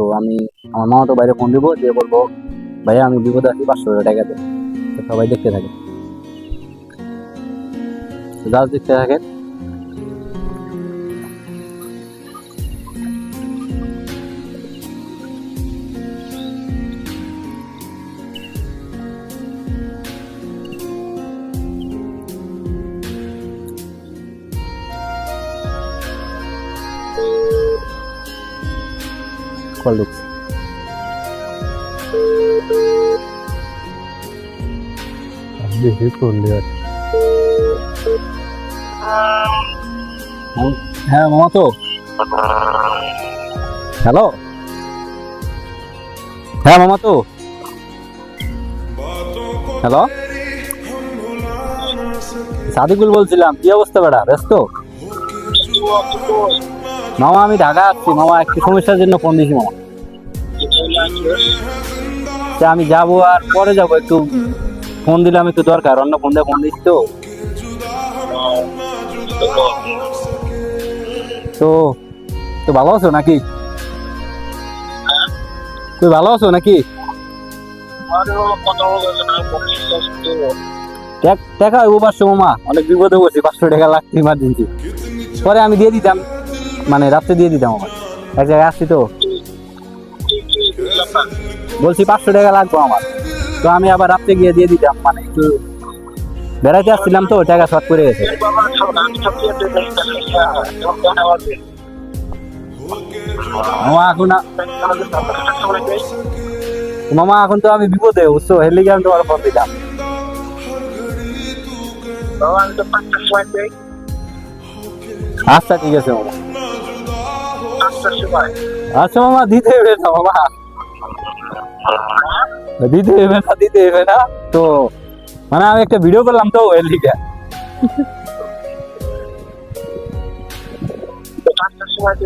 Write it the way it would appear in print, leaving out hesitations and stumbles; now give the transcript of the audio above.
তো আমি আমার মামা তো বাইরে ফোন দিব, দিয়ে বলবো ভাইয়া আমি বিপদে আছি, 500 টাকা দেন। তো সবাই দেখতে থাকে, জাস্ট দেখতে থাকে। কল ঢুকছে। দেখি করলে আর হ্যাঁ মামা তো হ্যালো, হ্যাঁ মামা তো হ্যালো, সাদিকুল বলছিলাম। কি অবস্থা বেড়া, ব্যস্ত? মামা আমি ঢাকা আসছি মামা, একটু সমস্যার জন্য ফোন দিয়েছি মামা। তা আমি যাবো আর পরে যাবো, একটু ফোন দিলাম, একটু দরকার, অন্য ফোন দিয়ে ফোন দিচ্ছি তো। তো তো ভালো আছো নাকি? তুই ভালো আছো নাকি? টাকা হইব 500 মামা, অনেক বিপদে পড়ছি, 500 টাকা লাগছে ইমার্জেন্সি। পরে আমি দিয়ে দিতাম, মানে রাত্রে দিয়ে দিতাম আমার, এক জায়গায় আসছি তো। বলছি 500 টাকা লাগবে আমার, তো আমি আবার রাত্রে গিয়ে দিয়ে দিতাম, মানে একটু বেড়াইতে আসছিলাম তো, টাকা শর্ট করে গেছে। মামা এখন মামা এখন তো আমি বিপদে, বুঝছো, হেলিগ্রাম তোমার ফোন দিতাম। আচ্ছা ঠিক আছে মামা। আচ্ছা মামা, দিতে হবে না মামা, দিতে হবে না তো, মানে আমি একটা ভিডিও করলাম তো এর লিগে। সময়